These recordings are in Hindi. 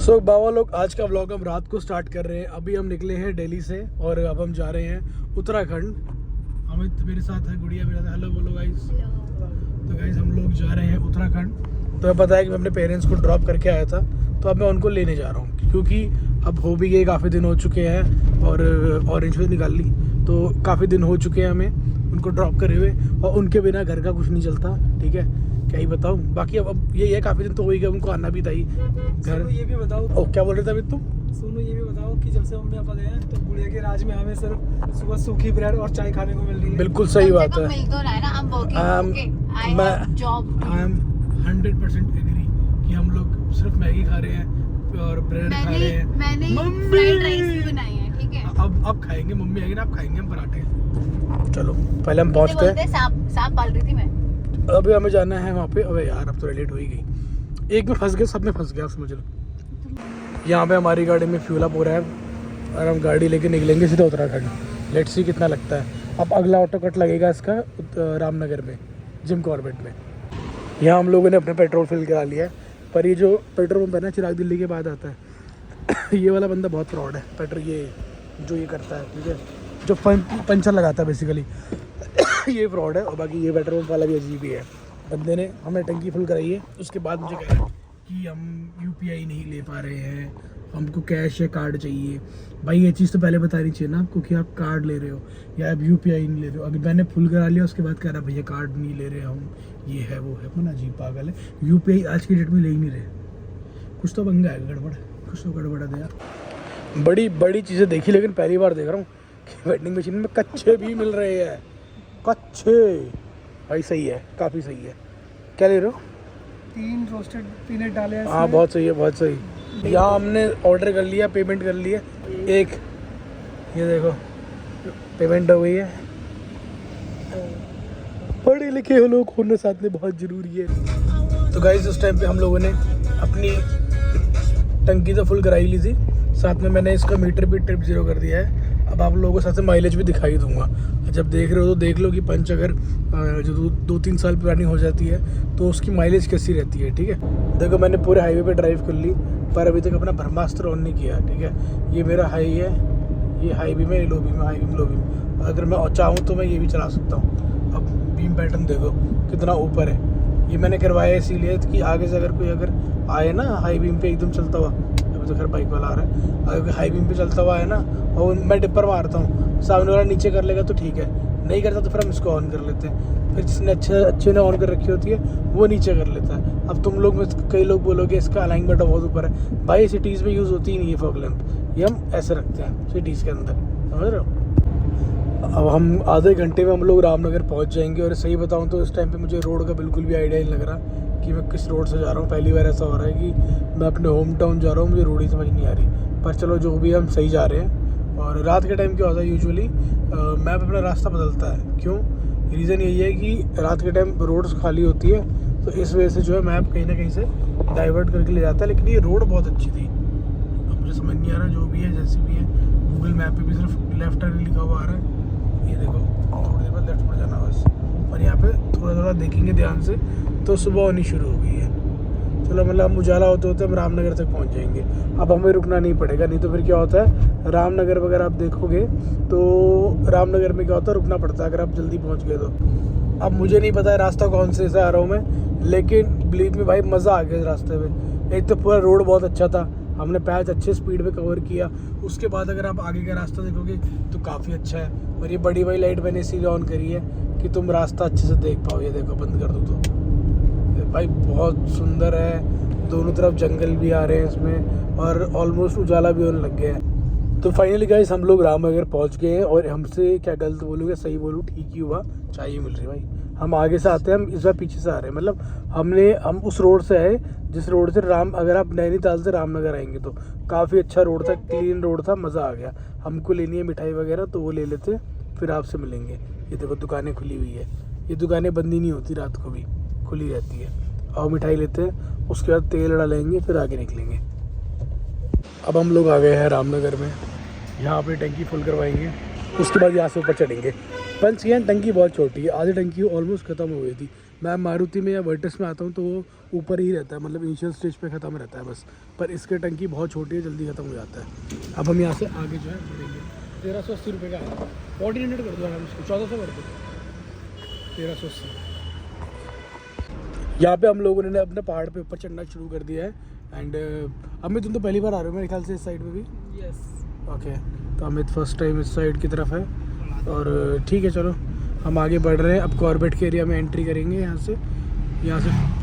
सो बाबा लोग, आज का व्लॉग हम रात को स्टार्ट कर रहे हैं। अभी हम निकले हैं दिल्ली से और अब हम जा रहे हैं उत्तराखंड। अमित मेरे साथ है, गुड़िया मेरे साथ। हेलो बोलो गाइस। तो गाइस हम लोग जा रहे हैं उत्तराखंड। तो पता है कि मैं अपने पेरेंट्स को ड्रॉप करके आया था, तो अब मैं उनको लेने जा रहा हूँ क्योंकि अब हो भी गए, काफ़ी दिन हो चुके हैं और ऑरेंज भी निकाल ली, तो काफ़ी दिन हो चुके हैं हमें उनको ड्रॉप करे हुए, और उनके बिना घर का कुछ नहीं चलता। ठीक है, क्या ही बताऊँ। बाकी अब यही है, काफ़ी दिन तो हो ही गए, उनको आना भी था ही घर। ये भी बताओ, ओ क्या बोल रहे थे अभी तुम? सुनो ये भी बताओ कि जब से मम्मी पापा गए हैं तो गुड़िया के राज में हमें सिर्फ सुबह सूखी ब्रेड और चाय खाने को मिल रही है। बिल्कुल सही बात है। मिल तो रहा है ना, I'm working, okay, I have job. I am 100% agree कि हम लोग सिर्फ मैगी खा रहे हैं और ब्रेड खा रहे हैं। मैंने फ्राइड राइस भी बनाई है। ठीक है, अब खाएंगे, मम्मी आएगी ना, अब खाएंगे हम पराठे। चलो पहले हम पहुंचते हैं। सांप पाल रही थी मैं। अभी हमें जाना है वहाँ पे। अबे यार अब तो लेट हो ही गई। एक में फंस गए, सब में फंस गया, समझ लो। यहाँ पे हमारी गाड़ी में फ्यूल अप हो रहा है और हम गाड़ी लेके निकलेंगे सीधा उत्तराखंड। लेट्स सी कितना लगता है। अब अगला ऑटो कट लगेगा इसका रामनगर में, जिम कॉर्बेट में। यहाँ हम लोगों ने अपना पेट्रोल फिल करा लिया है, पर ये जो पेट्रोल पंप है ना, चिराग दिल्ली के बाद आता है। ये वाला बंदा बहुत फ्रॉड है। पेट्रोल ये जो ये करता है, ठीक है, जो पंचर लगाता है बेसिकली, ये फ्रॉड है। और बाकी ये पेट्रोल पंप वाला भी अजीब ही है। बंदे ने हमें टंकी फुल कराई है, उसके बाद मुझे कह रहा है कि हम यूपीआई नहीं ले पा रहे हैं, हमको कैश या कार्ड चाहिए। भाई ये चीज़ तो पहले बतानी चाहिए ना आपको कि आप कार्ड ले रहे हो या आप यूपीआई नहीं ले रहे हो। अभी मैंने फुल करा लिया, उसके बाद कह रहा भैया कार्ड नहीं ले रहे हम, ये है वो है। मन अजीब पागल है। यूपीआई आज की डेट में ले ही नहीं रहे। कुछ तो पंगा है, गड़बड़, कुछ तो गड़बड़ है यार। बड़ी बड़ी चीज़ें देखी, लेकिन पहली बार देख रहा हूँ कि वेंडिंग मशीन में कच्चे भी मिल रहे हैं। कच्चे भाई सही है, काफ़ी सही है। क्या ले रहे हो? 3 रोस्टेड पीनट डाले हैं। हाँ बहुत सही है, बहुत सही। यहाँ हमने ऑर्डर कर लिया, पेमेंट कर लिया। एक ये देखो पेमेंट हो गई है। पढ़े लिखे हो लोग होने साथ में बहुत ज़रूरी है। तो गाइस उस टाइम पे हम लोगों ने अपनी टंकी तो फुल कराई ली थी, साथ में मैंने इसका मीटर भी ट्रिप 0 कर दिया है। अब आप लोगों को साथ में माइलेज भी दिखाई दूंगा। जब देख रहे हो तो देख लो कि पंच अगर जो 2-3 साल पुरानी हो जाती है तो उसकी माइलेज कैसी रहती है। ठीक है, देखो मैंने पूरे हाईवे पे ड्राइव कर ली, पर अभी तक अपना ब्रह्मास्त्र ऑन नहीं किया। ठीक है, ये मेरा हाई है, ये हाई बीम है, लो बीम है, हाई बीम लो बीम। अगर मैं चाहूँ तो मैं ये भी चला सकता हूँ। अब बीम पैटर्न देखो कितना ऊपर है। ये मैंने करवाया इसीलिए कि आगे से अगर कोई आए ना हाई बीम पे एकदम चलता हुआ, तो खैर बाइक वाला आ रहा है, अगर हाई बीम पे चलता हुआ है ना और मैं डिपर मारता हूँ, सामने वाला नीचे कर लेगा तो ठीक है, नहीं करता तो फिर हम इसको ऑन कर लेते हैं। फिर जिसने अच्छे ने ऑन कर रखी होती है वो नीचे कर लेता है। अब तुम लोग में कई लोग बोलोगे इसका अलाइनमेंट बहुत ऊपर है। भाई सिटीज़ में यूज़ होती ही नहीं है फॉग लैंप, ये हम ऐसे रखते हैं सिटीज़ के अंदर, समझ रहे हो। अब हम आधे घंटे में हम लोग रामनगर पहुँच जाएंगे। और सही बताऊँ तो इस टाइम पर मुझे रोड का बिल्कुल भी आइडिया नहीं लग रहा कि मैं किस रोड से जा रहा हूँ। पहली बार ऐसा हो रहा है कि मैं अपने होम टाउन जा रहा हूँ, मुझे रोड ही समझ नहीं आ रही। पर चलो जो भी हम सही जा रहे हैं। और रात के टाइम क्या होता है यूजुअली मैप अपना रास्ता बदलता है। क्यों? रीज़न यही है कि रात के टाइम रोड्स खाली होती है, तो इस वजह से जो है मैप कहीं ना कहीं से डाइवर्ट करके ले जाता है। लेकिन ये रोड बहुत अच्छी थी, अब मुझे समझ नहीं आ रहा जो भी है जैसे भी है। गूगल मैप पे भी सिर्फ लेफ्ट टर्न लिखा हुआ आ रहा है। ये देखो थोड़ी देर बाद लेफ्ट पर जाना बस। और यहाँ पे थोड़ा थोड़ा देखेंगे ध्यान से तो सुबह होनी शुरू हो गई है। चलो मतलब हम उजाला होते होते हम रामनगर तक पहुँच जाएंगे। अब हमें रुकना नहीं पड़ेगा, नहीं तो फिर क्या होता है रामनगर वगैरह आप देखोगे तो रामनगर में क्या होता है रुकना पड़ता है अगर आप जल्दी पहुँच गए तो। अब मुझे नहीं पता है रास्ता कौन से आ रहा हूँ मैं, लेकिन बिलीव में भाई मज़ा आ गया इस रास्ते में। एक तो पूरा रोड बहुत अच्छा था, हमने पैच अच्छे स्पीड में कवर किया। उसके बाद अगर आप आगे का रास्ता देखोगे तो काफ़ी अच्छा है। और ये बड़ी वाली लाइट मैंने इसीलिए ऑन करी है कि तुम रास्ता अच्छे से देख पाओ। ये देखो बंद कर दो तो भाई बहुत सुंदर है। दोनों तरफ जंगल भी आ रहे हैं इसमें और ऑलमोस्ट उजाला भी होने लग गया है। तो फाइनली गाइस हम लोग रामनगर पहुंच गए हैं। और हमसे क्या गलत बोलूँगा सही बोलूँ, ठीक ही हुआ, चाहिए मिल रही भाई। हम आगे से आते हैं, हम इस बार पीछे से आ रहे हैं। मतलब हम उस रोड से आए जिस रोड से अगर आप नैनीताल से रामनगर आएंगे तो काफ़ी अच्छा रोड था, क्लीन रोड था, मज़ा आ गया। हमको लेनी है मिठाई वगैरह तो वो ले लेते, फिर आपसे मिलेंगे। ये देखो दुकानें खुली हुई है, ये दुकानें बंद ही नहीं होती, रात को भी खुली रहती है। और मिठाई लेते हैं, उसके बाद तेल डालेंगे, फिर आगे निकलेंगे। अब हम लोग आ गए हैं रामनगर में। यहाँ अपनी टंकी फुल करवाएंगे, उसके बाद यहाँ से ऊपर चढ़ेंगे। पंच की टंकी बहुत छोटी है, आधी टंकी ऑलमोस्ट ख़त्म हो गई थी। मैं मारुति में या वर्टिस में आता हूँ तो वो ऊपर ही रहता है, मतलब इनिशियल स्टेज पे ख़त्म रहता है बस, पर इसके टंकी बहुत छोटी है, जल्दी ख़त्म हो जाता है। अब हम यहाँ से आगे जो है बढ़ेंगे। 1380 रुपये का है, 1400 कर दो आराम से, 1400 कर दो, 1380। यहाँ पे हम लोगों ने अपने पहाड़ पे ऊपर चढ़ना शुरू कर दिया है। एंड अमित तुम तो पहली बार आ रहे हो मेरे ख्याल से इस साइड में भी। यस ओके, तो अमित फर्स्ट टाइम इस साइड की तरफ है और ठीक है, चलो हम आगे बढ़ रहे हैं। अब कॉर्बेट के एरिया में एंट्री करेंगे। यहाँ से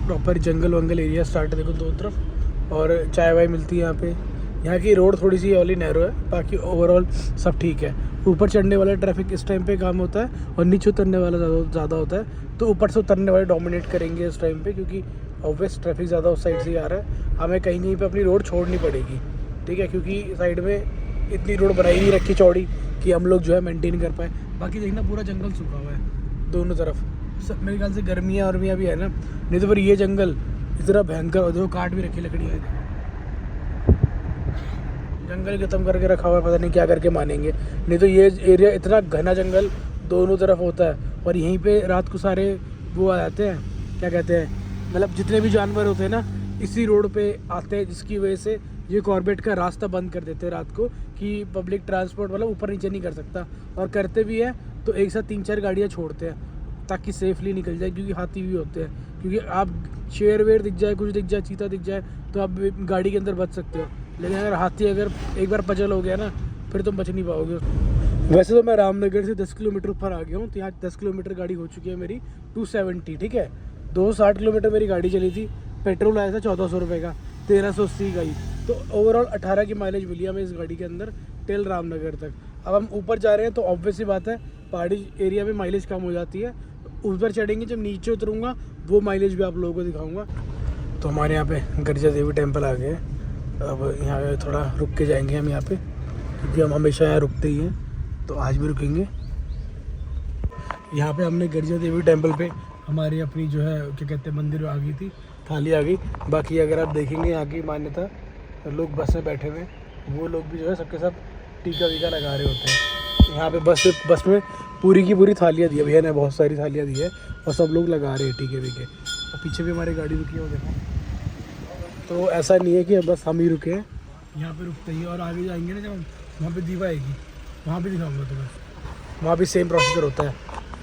प्रॉपर जंगल वंगल एरिया स्टार्ट है, देखो दो तरफ, और चाय वाय मिलती है यहाँ पे। यहाँ की रोड थोड़ी सी ऑली नैरो है, बाकी ओवरऑल सब ठीक है। ऊपर चढ़ने वाला ट्रैफिक इस टाइम पे काम होता है और नीचे उतरने वाला ज़्यादा होता है, तो ऊपर से उतरने वाले डोमिनेट करेंगे इस टाइम पे, क्योंकि ऑब्वियस ट्रैफिक ज़्यादा उस साइड से ही आ रहा है। हमें कहीं कहीं पे अपनी रोड छोड़नी पड़ेगी, ठीक है, क्योंकि साइड में इतनी रोड बनाई नहीं रखी चौड़ी कि हम लोग जो है मेंटेन कर पाए। बाकी देखना पूरा जंगल सूखा हुआ है दोनों तरफ, सब मेरे ख्याल से गर्मियाँ वर्मियाँ भी है ना, नहीं तो फिर ये जंगल इतना भयंकर हो, देखो काट भी रखी लकड़ियाँ, जंगल खत्म करके रखा हुआ है, पता नहीं क्या करके मानेंगे। नहीं तो ये एरिया इतना घना जंगल दोनों तरफ होता है, और यहीं पे रात को सारे वो आ जाते हैं, क्या कहते हैं, मतलब जितने भी जानवर होते हैं ना इसी रोड पे आते हैं, जिसकी वजह से ये कॉर्बेट का रास्ता बंद कर देते हैं रात को, कि पब्लिक ट्रांसपोर्ट मतलब ऊपर नीचे नहीं कर सकता, और करते भी है तो एक साथ 3-4 गाड़ियाँ छोड़ते हैं ताकि सेफली निकल जाए, क्योंकि हाथी भी होते हैं। क्योंकि आप शेर वेर दिख जाए, कुछ दिख जाए, चीता दिख जाए तो आप गाड़ी के अंदर बच सकते हो, लेकिन अगर हाथी अगर एक बार पजल हो गया ना फिर तुम बच नहीं पाओगे। वैसे तो मैं रामनगर से 10 किलोमीटर ऊपर आ गया हूँ, तो यहाँ 10 किलोमीटर गाड़ी हो चुकी है मेरी 270, ठीक है। 260 किलोमीटर मेरी गाड़ी चली थी, पेट्रोल आया था 1400 रुपये का, 1380 का ही, तो ओवरऑल 18 की माइलेज मिली हमें इस गाड़ी के अंदर टिल रामनगर तक। अब हम ऊपर जा रहे हैं तो ऑब्वियस सी बात है पहाड़ी एरिया में माइलेज कम हो जाती है, ऊपर चढ़ेंगे जब नीचे उतरूँगा वो माइलेज भी आप लोगों को दिखाऊँगा। तो हमारे यहाँ पे गर्जा देवी टेम्पल आ गए, अब यहाँ पे थोड़ा रुक के जाएंगे हम यहाँ पे, क्योंकि हम हमेशा यहाँ रुकते ही हैं, तो आज भी रुकेंगे। यहाँ पे हमने गर्जा देवी टेम्पल पे हमारी अपनी जो है क्या कहते हैं मंदिर आ गई थी, थाली आ गई। बाकी अगर आप देखेंगे यहाँ की मान्यता, तो लोग बस में बैठे हुए वो लोग भी जो है सबके सब टीका वीका लगा रहे होते हैं। यहाँ पे बस में पूरी की पूरी थालियाँ दी है भैया ने, बहुत सारी थालियाँ दी है और सब लोग लगा रहे हैं टीके वीके। और पीछे भी हमारी गाड़ी रुकी है वो देखो, तो ऐसा नहीं है कि बस हम ही रुके हैं, यहाँ पे रुकते ही। और आगे जाएंगे ना जब हम, वहाँ पे दीवा आएगी, वहाँ पे दिखाऊंगा तुम्हें, वहाँ भी सेम प्रोसीजर होता है,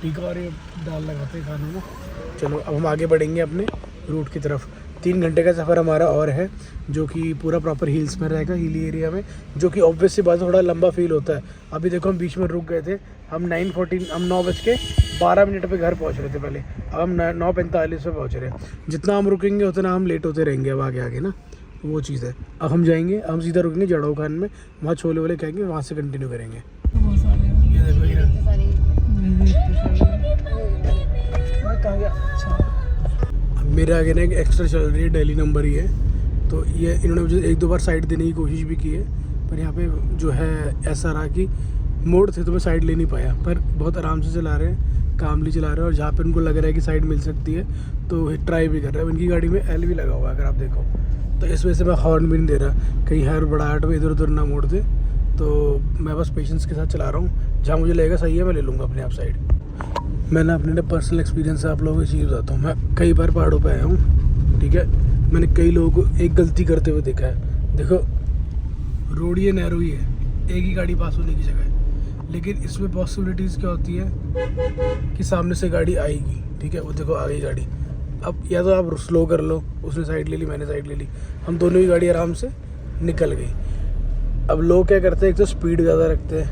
टीका और ये दाल लगाते हैं खाने में। चलो अब हम आगे बढ़ेंगे अपने रूट की तरफ। 3 घंटे का सफ़र हमारा और है, जो कि पूरा प्रॉपर हिल्स में रहेगा, हिली एरिया में, जो कि ऑब्वियस सी बात थोड़ा लंबा फील होता है। अभी देखो हम बीच में रुक गए थे, हम 9:12 पे घर पहुंच रहे थे पहले, अब हम 9:45 पे पहुंच रहे हैं। जितना हम रुकेंगे उतना हम लेट होते रहेंगे अब आगे आगे ना, वो चीज़ है। अब हम जाएंगे, हम सीधा रुकेंगे जड़ो खान में, वहाँ छोले वोले खाएंगे, वहाँ से कंटिन्यू करेंगे। बहुत सारे ये देखो ये कहाँ गया? अच्छा, मेरे आगे ना एक एक्स्ट्रा चल रही है, दिल्ली नंबर ही है, तो ये इन्होंने मुझे 1-2 बार साइड देने की कोशिश भी की है, पर यहाँ पे जो है ऐसा रहा कि मोड़ थे तो मैं साइड ले नहीं पाया, पर बहुत आराम से चला रहे हैं, कामली चला रहे हैं, और जहाँ पे उनको लग रहा है कि साइड मिल सकती है तो ट्राई भी कर रहे हैं। उनकी गाड़ी में एल भी लगा हुआ है अगर आप देखो, तो इस वजह से मैं हॉर्न भी नहीं दे रहा, कहीं हर बड़ाहट में इधर उधर ना मोड़ दे, तो मैं बस पेशेंस के साथ चला रहा हूँ, जहाँ मुझे लगेगा सही है मैं ले लूँगा अपने आप साइड। मैंने अपने पर्सनल एक्सपीरियंस से आप लोगों को चीज़ बताता हूँ, मैं कई बार पहाड़ों पे आया हूँ, ठीक है, मैंने कई लोगों को एक गलती करते हुए देखा है। देखो रोड ये नैरो ही है, एक ही गाड़ी पास होने की जगह है, लेकिन इसमें पॉसिबिलिटीज़ क्या होती है कि सामने से गाड़ी आएगी, ठीक है, वो देखो आ गई गाड़ी, अब या तो आप स्लो कर लो, उसने साइड ले ली, मैंने साइड ले ली, हम दोनों ही गाड़ी आराम से निकल गई। अब लोग क्या करते हैं, एक तो स्पीड ज़्यादा रखते हैं,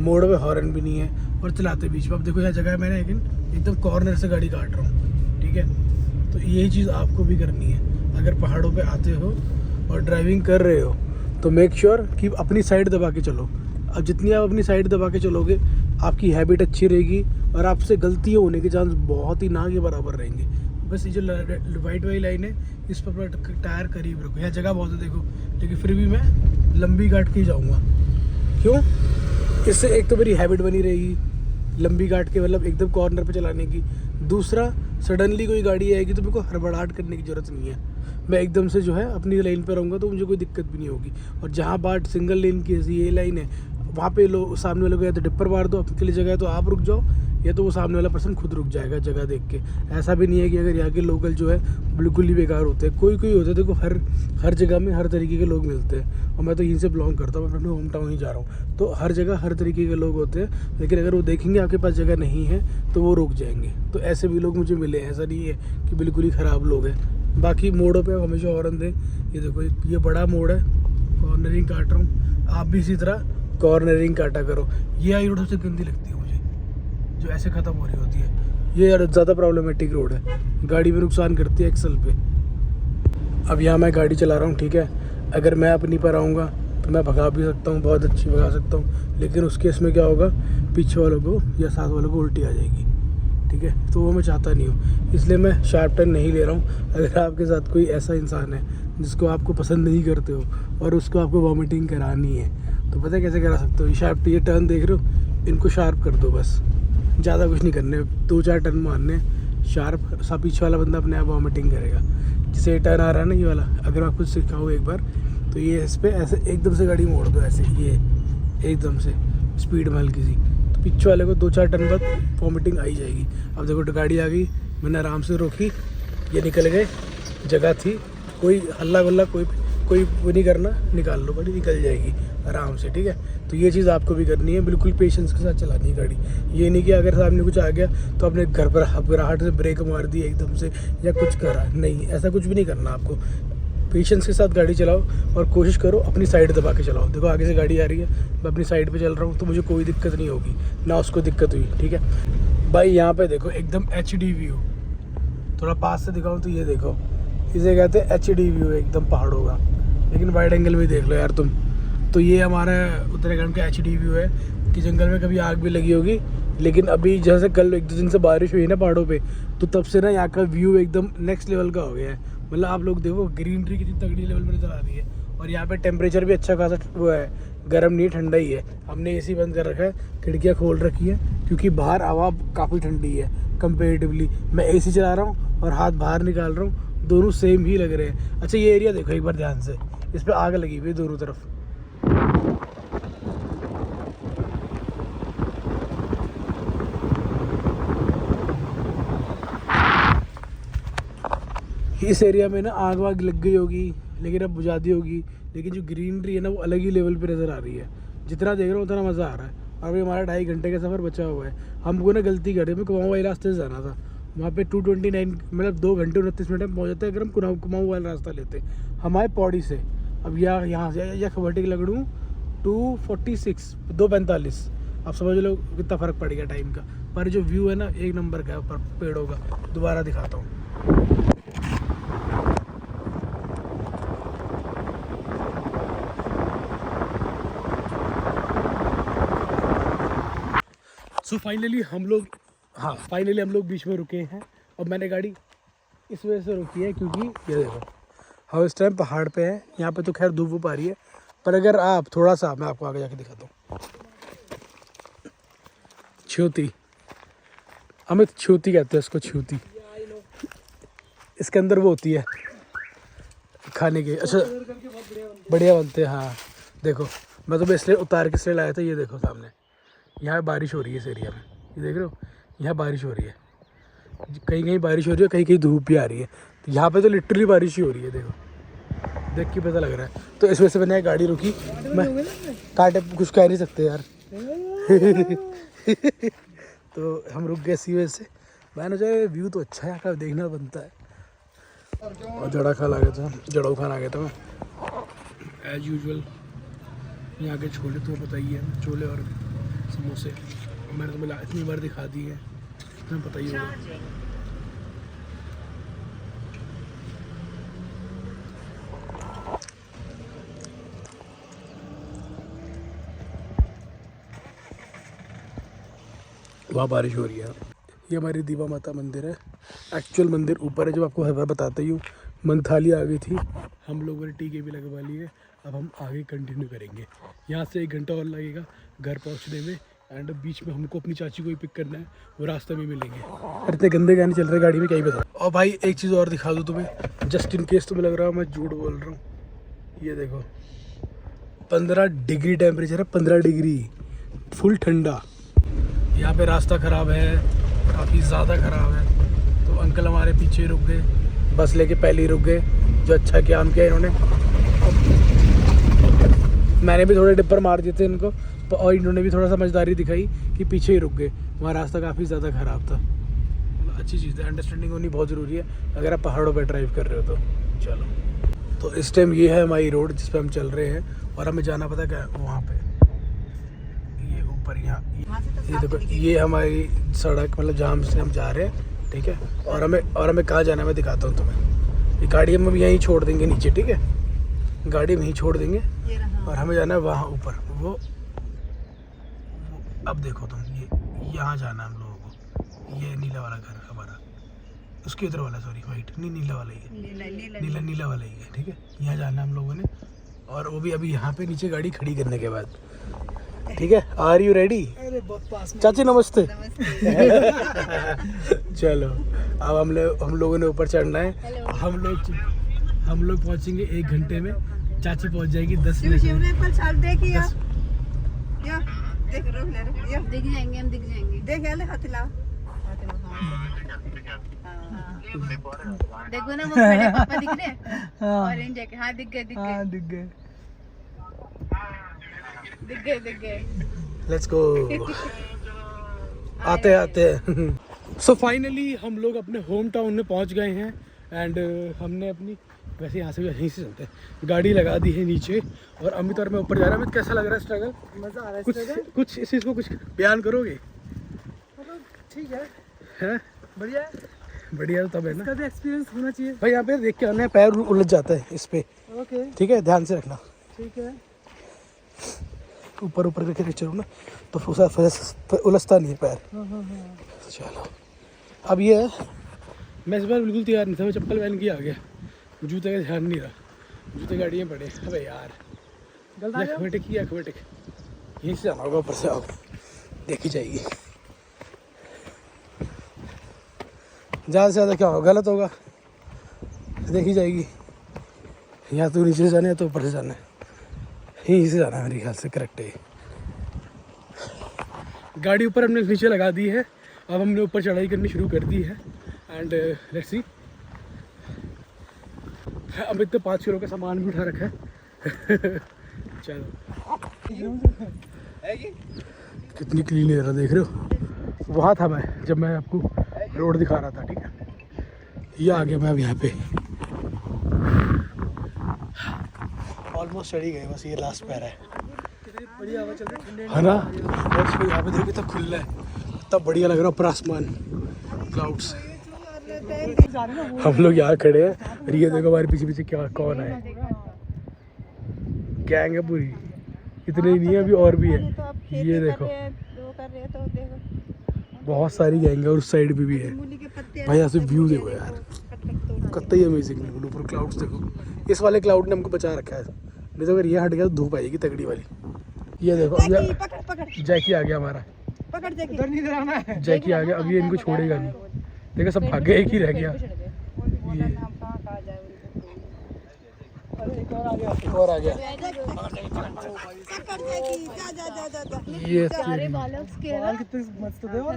मोड़ पे हॉर्न भी नहीं है और चलाते बीच में। अब देखो यह जगह है, मैंने लेकिन एकदम कॉर्नर से गाड़ी काट रहा हूँ, ठीक है, तो यही चीज़ आपको भी करनी है। अगर पहाड़ों पे आते हो और ड्राइविंग कर रहे हो तो मेक श्योर कि अपनी साइड दबा के चलो। अब जितनी आप अपनी साइड दबा के चलोगे आपकी हैबिट अच्छी रहेगी और आपसे गलतियाँ होने के चांस बहुत ही ना के बराबर रहेंगे। बस ये जो वाइट वाली लाइन है इस पर टायर करीब रखो, यह जगह बहुत है देखो, लेकिन फिर भी मैं लंबी काट के ही जाऊँगा। क्यों? इससे एक तो मेरी हैबिट बनी रहेगी लंबी काट के, मतलब एकदम कॉर्नर पे चलाने की। दूसरा, सडनली कोई गाड़ी आएगी तो मेरे को हड़बड़ाहट करने की ज़रूरत नहीं है, मैं एकदम से जो है अपनी लाइन पे रहूँगा तो मुझे कोई दिक्कत भी नहीं होगी। और जहाँ बात सिंगल लेन की ये लाइन है वहाँ पे लोग सामने वाले को या तो डिपर मार दो, आपके लिए जगह है तो आप रुक जाओ, या तो वो सामने वाला पर्सन खुद रुक जाएगा जगह देख के। ऐसा भी नहीं है कि अगर यहाँ के लोकल जो है बिल्कुल ही बेकार होते हैं, कोई होते हैं। देखो हर जगह में हर तरीके के लोग मिलते हैं, और मैं तो यहीं से बिलोंग करता हूँ, मैं अपने होम टाउन ही जा रहा हूँ। तो हर जगह हर तरीके के लोग होते हैं, लेकिन अगर वो देखेंगे आपके पास जगह नहीं है तो वो रुक जाएंगे। तो ऐसे भी लोग मुझे मिले हैं, ऐसा नहीं है कि बिल्कुल ही ख़राब लोग हैं। बाकी मोड़ों पर हमेशा हॉर्न दें। ये देखो ये बड़ा मोड़ है, कॉर्नरिंग काट रहा हूँ, आप भी इसी तरह कॉर्नरिंग काटा करो। ये आई रोड सबसे गंदी लगती है मुझे, जो ऐसे ख़त्म हो रही होती है। ये यार ज़्यादा प्रॉब्लमेटिक रोड है, गाड़ी में नुकसान करती है एक्सल पे। अब यहाँ मैं गाड़ी चला रहा हूँ, ठीक है। अगर मैं अपनी पर आऊँगा तो मैं भगा भी सकता हूँ, बहुत अच्छी भगा सकता हूँ, लेकिन उस केस में क्या होगा, पीछे वालों को या साथ वालों को उल्टी आ जाएगी, ठीक है। तो वो मैं चाहता नहीं हूँ, इसलिए मैं शार्प टर्न नहीं ले रहा हूँ। अगर आपके साथ कोई ऐसा इंसान है जिसको आपको पसंद नहीं करते हो और उसको आपको वॉमिटिंग करानी है, तो पता है कैसे करा सकते हो। ये टर्न देख रहे हो, इनको शार्प कर दो बस, ज़्यादा कुछ नहीं करने, 2-4 टर्न मारने शार्प। सा पीछे वाला बंदा अपने आप वॉमिटिंग करेगा। जैसे ये टर्न आ रहा है ना, ये वाला, अगर आप कुछ सिखाओ एक बार तो ये इस पर ऐसे एकदम से गाड़ी मोड़ दो, ऐसे ये एकदम से स्पीड में हल्की सी, तो पीछे वाले को 2-4 टर्न बाद वॉमिटिंग आई जाएगी। अब देखो गाड़ी आ गई, मैंने आराम से रोकी, ये निकल गए, जगह थी, कोई हल्ला गुल्ला कोई वो नहीं करना, निकाल लो गाड़ी, निकल जाएगी आराम से, ठीक है। तो ये चीज़ आपको भी करनी है, बिल्कुल पेशेंस के साथ चलानी है गाड़ी। ये नहीं कि अगर सामने कुछ आ गया तो आपने घर पर घबराहट से ब्रेक मार दी एकदम से या कुछ करा, नहीं, ऐसा कुछ भी नहीं करना आपको। पेशेंस के साथ गाड़ी चलाओ और कोशिश करो अपनी साइड दबा के चलाओ। देखो आगे से गाड़ी आ रही है, मैं अपनी साइड पे चल रहा हूँ तो मुझे कोई दिक्कत नहीं होगी, ना उसको दिक्कत हुई, ठीक है भाई। यहाँ पे देखो एकदम HD व्यू, थोड़ा पास से दिखाऊँ तो ये देखो, इसे कहते हैं HD व्यू एकदम पहाड़ों का, लेकिन वाइड एंगल में देख लो यार तुम। तो ये हमारा उत्तराखंड का HD व्यू है कि जंगल में कभी आग भी लगी होगी, लेकिन अभी जैसे कल 1-2 दिन से बारिश हुई ना पहाड़ों पे, तो तब से ना यहाँ का व्यू एकदम नेक्स्ट लेवल का हो गया है। मतलब आप लोग देखो ग्रीनरी कितनी तगड़ी लेवल में नजर आ रही है, और यहाँ पे टेम्परेचर भी अच्छा खासा वो है, गर्म नहीं ठंडा ही है। हमने AC बंद कर रखा है, खिड़कियाँ खोल रखी है, क्योंकि बाहर हवा काफ़ी ठंडी है कंपेरेटिवली। मैं AC चला रहा हूँ और हाथ बाहर निकाल रहा हूँ, दोनों सेम ही लग रहे हैं। अच्छा ये एरिया देखो एक बार ध्यान से, इस पर आग लगी हुई है दोनों तरफ। इस एरिया में ना आग वाग लग गई होगी, लेकिन अब बुझा दी होगी, लेकिन जो ग्रीनरी है ना वो अलग ही लेवल पे नज़र आ रही है। जितना देख रहा हूँ उतना मज़ा आ रहा है। और अभी हमारा 2.5 घंटे का सफ़र बचा हुआ है। हमको ना गलती कर मैं कुमाऊँ वाले रास्ते से जाना था, वहाँ पे 2:29 मतलब 2 घंटे 29 मिनट में पहुँच जाते अगर हम कुमाऊँ वाला रास्ता लेते हमारे पौड़ी से। अब यहाँ से या खबरटी के लगड़ू 2:46 2:45, आप समझ लो कितना फ़र्क पड़ गया टाइम का। पर जो व्यू है ना एक नंबर का ऊपर पेड़ों का, दोबारा दिखाता हूँ। सो फाइनली हम लोग बीच में रुके हैं। और मैंने गाड़ी इस वजह से रुकी है क्योंकि ये देखो हम इस टाइम पहाड़ पे हैं। यहाँ पे तो खैर धूप आ रही है, पर अगर आप थोड़ा सा, मैं आपको आगे जाके दिखाता हूँ। छ्योती, अमित छ्योती कहते हैं इसको, छ्योती। इसके अंदर वो होती है खाने के, अच्छा बढ़िया बनते हैं। हाँ देखो मैं तो इसलिए उतार के इसलिए लाया था। ये देखो सामने यहाँ बारिश हो रही है इस एरिया में, ये देख रहे हो, यहाँ बारिश हो रही है, कहीं कहीं बारिश हो रही है, कहीं कहीं धूप भी आ रही है। तो यहाँ पे तो लिटरली बारिश ही हो रही है, देखो देख के पता लग रहा है। तो इस वजह से मैंने गाड़ी रुकी। मैं काटे कुछ कह नहीं सकते यार तो हम रुक गए इसी वजह से। मैंने जो व्यू तो अच्छा है, यहाँ का देखना बनता है। और जड़ा खान आ गया था, जड़ो खान आ गया था मैं एज यूजुअल। यहाँ के छोले तो पता ही है, छोले और समोसे मैंने तो मिला इतनी बार दिखा दी है, तुम्हें पता ही होगा। वहाँ बारिश हो रही है। ये हमारी दीवा माता मंदिर है। एक्चुअल मंदिर ऊपर है, जब आपको हर बार बताता ही हूँ। मंथाली आ गई थी, हम लोगों ने टीके भी लगवा लिए। अब हम आगे कंटिन्यू करेंगे। यहाँ से 1 घंटा और लगेगा घर पहुँचने में। एंड बीच में हमको अपनी चाची को ही पिक करना है, वो रास्ते में मिलेंगे। और इतने गंदे गाने चल रहे गाड़ी में, क्या ही बता। और भाई एक चीज़ और दिखा दूँ तुम्हें, जस्ट इन केस तुम्हें लग रहा है मैं झूठ बोल रहा हूँ। ये देखो 15 डिग्री टेम्परेचर है, 15 डिग्री, फुल ठंडा। यहाँ पे रास्ता ख़राब है, काफ़ी ज़्यादा ख़राब है, तो अंकल हमारे पीछे रुक गए, बस लेके पहले ही रुक गए, जो अच्छा काम किया इन्होंने। मैंने भी थोड़े डिपर मार दिए थे इनको, और इन्होंने भी थोड़ा समझदारी दिखाई कि पीछे ही रुक गए। वहाँ रास्ता काफ़ी ज़्यादा ख़राब था। अच्छी चीज़ है, अंडरस्टैंडिंग होनी बहुत ज़रूरी है अगर आप पहाड़ों पर ड्राइव कर रहे हो तो। चलो, तो इस टाइम ये है हमारी रोड जिस पे हम चल रहे हैं, और हमें जाना पता क्या वहाँ पे, ये ऊपर यहाँ, ये देखो, ये हमारी सड़क, मतलब जहाँ से हम जा रहे हैं, ठीक है। और हमें कहाँ जाना है मैं दिखाता हूँ तुम्हें। ये गाड़ी हम यहीं छोड़ देंगे नीचे, ठीक है, गाड़ी हम यहीं छोड़ देंगे, और हमें जाना है वहाँ ऊपर। वो अब देखो तुम, ये यहाँ जाना है हम लोगों को। ये नीला वाला घर हमारा, उसके उधर वाला, सॉरी वाइट नहीं, नीला वाला ही है, नीला वाला ही है, ठीक है। यहाँ जाना है हम लोगों ने, और वो भी अभी यहाँ पे नीचे गाड़ी खड़ी करने के बाद, ठीक है। Are you ready? अरे बहुत पास में। चाची नमस्ते। चलो, अब हम लोगों ने ऊपर चढ़ना है। हम लोग पहुँचेंगे 1 घंटे में, चाची पहुँच जाएगी 10 मिनट में। दिख जाएंगे, हम दिख जाएंगे। देखो ना, वो मेरे पापा दिख रहे हैं, ऑरेंज जैकेट। हाँ दिख गए, दिख गए। Let's go. आते हैं। सो फाइनली हम लोग अपने होम टाउन में पहुंच गए हैं, एंड हमने अपनी, वैसे यहाँ से भी यहीं से चलते हैं, गाड़ी लगा दी है नीचे, और अमित और मैं ऊपर जा रहा है। अमित कैसा लग रहा है स्ट्रगल? मजा आ रहा है। कुछ इस चीज़ को कुछ बयान करोगे? मतलब ठीक है, हैं? बढ़िया है, बढ़िया तो तब है ना, इसका भी एक्सपीरियंस होना चाहिए भाई। यहाँ पे देख के आना है, पैर उलझ जाता है इस पे, ओके ठीक है, ध्यान से रखना। ठीक है। ऊपर करके चलो ना, तो उलझता नहीं है पैर। चलो, अब ये है, मैं इस बार बिल्कुल तैयार नहीं था, मैं चप्पल पहन के आ गया, जूते का ध्यान नहीं रहा, जूते गाड़ी में पड़े। अबे यार, अखबेटिक यहीं से जाना होगा, ऊपर से आओ, देखी जाएगी। ज़्यादा से ज़्यादा क्या होगा, गलत होगा, देखी जाएगी। या तो नीचे से जाना है तो ऊपर से जाना है, यहीं से जाना है मेरे ख्याल से, करेक्ट है। गाड़ी ऊपर हमने नीचे लगा दी है, अब हमने ऊपर चढ़ाई करनी शुरू कर दी है, एंड लेट्स सी। अब इतने 5 किलो का सामान भी उठा रखा है। चलो, कितनी क्लीन एरिया देख रहे हो। वहाँ था मैं जब मैं आपको रोड दिखा रहा था, ठीक है। ये आ गया मैं अब यहाँ पे, ऑलमोस्ट चढ़ ही गए, बस ये लास्ट पैर है। बढ़िया हवा चल रही है ना, और इसको यहाँ पे देखो तब खुला है, तब बढ़िया लग रहा है ऊपर आसमान, क्लाउड्स। हम लोग यहाँ खड़े हैं, और ये देखो हमारे पीछे पीछे क्या, कौन है, गैंग है पूरी। इतने ही नहीं है, अभी और भी है। ये देखो बहुत सारी गैंग है, और उस साइड भी है भाई। यहाँ से व्यू देखो यार, कतई अमेजिंग, बिल्कुल ऊपर क्लाउड्स देखो। इस वाले क्लाउड ने हमको बचा रखा है, नहीं तो अगर ये हट गया तो धूप आएगी तगड़ी वाली। ये देखो, जैकी आ गया हमारा, जैकी आ गया। अब ये इनको छोड़ेगा नहीं, देखो सब भागे, एक ही रह गया। ये और आ गया। ये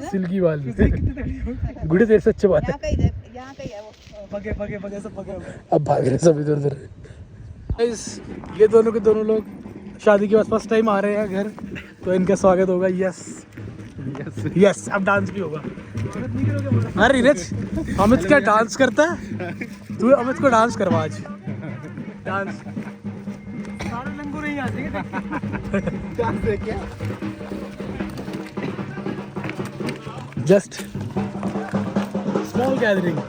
सिल्की बाल, गुड़े देर से अच्छे बात है। अब भाग रहे सब इधर उधर। ये दोनों के दोनों लोग शादी के बाद फर्स्ट टाइम आ रहे हैं घर, तो इनका स्वागत होगा। यस, अब डांस भी होगा। अरे नीरज, अमित क्या डांस करता है? तू अमित को डांस करवा आज, डांस। सारे लंगू नहीं आते क्या? Just small gathering.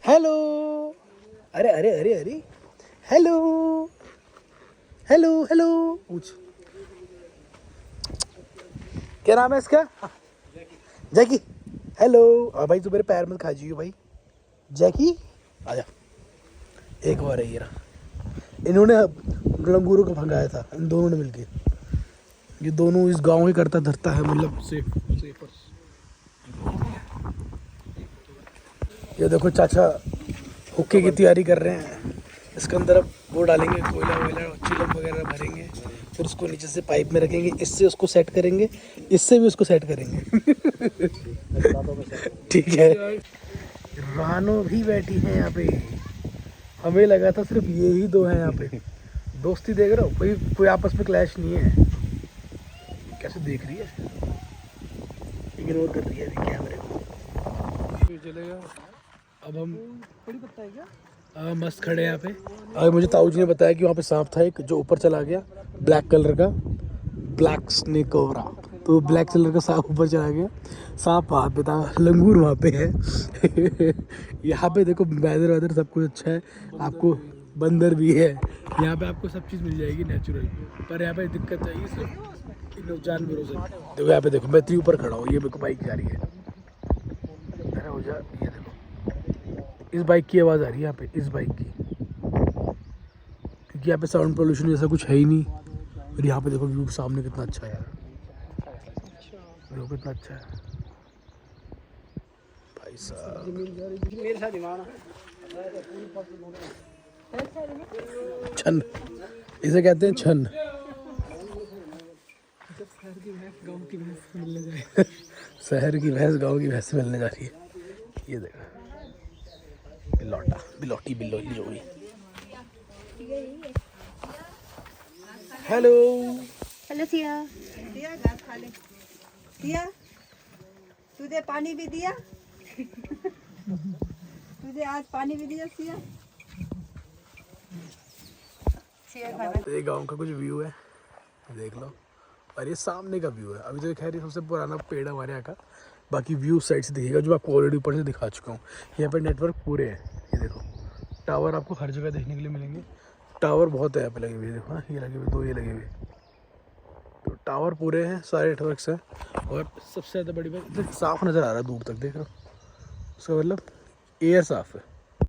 हेलो, अरे हेलो हेलो हेलो, पूछ क्या नाम है इसका? जैकी। हेलो। भाई तू मेरे पैर में खा जी भाई। जैकी आजा। एक बार है ये रहा। इन्होंने लंगूरों को भगाया था, इन दोनों ने मिलके। ये दोनों इस गांव ही करता धरता है, मतलब सेफर्स। ये देखो चाचा हुक्के की तैयारी कर रहे हैं। इसके अंदर अब वो डालेंगे, कोयला वोयला चिलम वगैरह भरेंगे, फिर उसको नीचे से पाइप में रखेंगे, इससे उसको सेट करेंगे, इससे भी उसको सेट करेंगे। ठीक है। रानो भी बैठी है यहाँ पे। हमें लगा था सिर्फ ये ही दो हैं यहाँ पे। दोस्ती देख रहे हो, कोई आपस में क्लैश नहीं है। कैसे देख रही है, इग्नोर कर रही है अभी कैमरे को। चलेगा। अब हम बड़ी पत्ता है क्या? मस्त खड़े हैं यहाँ पे। अभी मुझे ताऊ जी ने बताया कि वहाँ पे सांप था एक जो ऊपर चला गया, ब्लैक कलर का, ब्लैक स्नेक कोबरा। तो ब्लैक कलर का सांप ऊपर चला गया। सांप वहाँ पे था, लंगूर वहाँ पे है। यहाँ पे देखो वेदर सब कुछ अच्छा है। आपको बंदर भी है यहाँ पे, आपको सब चीज़ मिल जाएगी नेचुरल। पर यहाँ पे दिक्कत है ये सिर्फ इन जानवरों से। देखो यहाँ पे देखो, मैं इतनी ऊपर खड़ा हूँ, ये मेरे को बाइक जा रही है। अरे हो जा, ये देखो इस बाइक की आवाज़ आ रही है यहाँ पे, इस बाइक की, क्योंकि यहाँ पे साउंड पोल्यूशन जैसा कुछ है ही नहीं। और यहाँ पे देखो व्यू सामने कितना अच्छा है यार, देखो कितना अच्छा है भाई साहब। मेरे साथ दिमाग छन, इसे कहते हैं छन। शहर की भैंस गाँव की भैंस मिलने जाए। शहर की भैंस गाँव की भैंस से मिलने जा रही है। ये देखो बिलोटा, बिलोटी बिल्लोली जो हुई। हेलो। हेलो सिया। दिया घास खा ले। दिया तुझे पानी भी दिया। तुझे आज पानी भी दिया सिया। ये गांव का कुछ व्यू है, देख लो। और ये सामने का व्यू है। अभी तो खैर ये सबसे पुराना पेड़ है हमारे यहाँ का। बाकी व्यू साइड से दिखेगा, जो आपको ऑलरेडी ऊपर से दिखा चुका हूँ। यहाँ पे नेटवर्क पूरे हैं। ये देखो टावर आपको हर जगह देखने के लिए मिलेंगे। टावर बहुत है यहाँ पे लगे हुए, देखो हाँ, ये लगे हुए, दो ये लगे हुए। तो टावर पूरे हैं, सारे नेटवर्क्स हैं। और सबसे ज़्यादा बड़ी बात, साफ नज़र आ रहा है दूर तक, देख रहे हो, उसका मतलब एयर साफ है।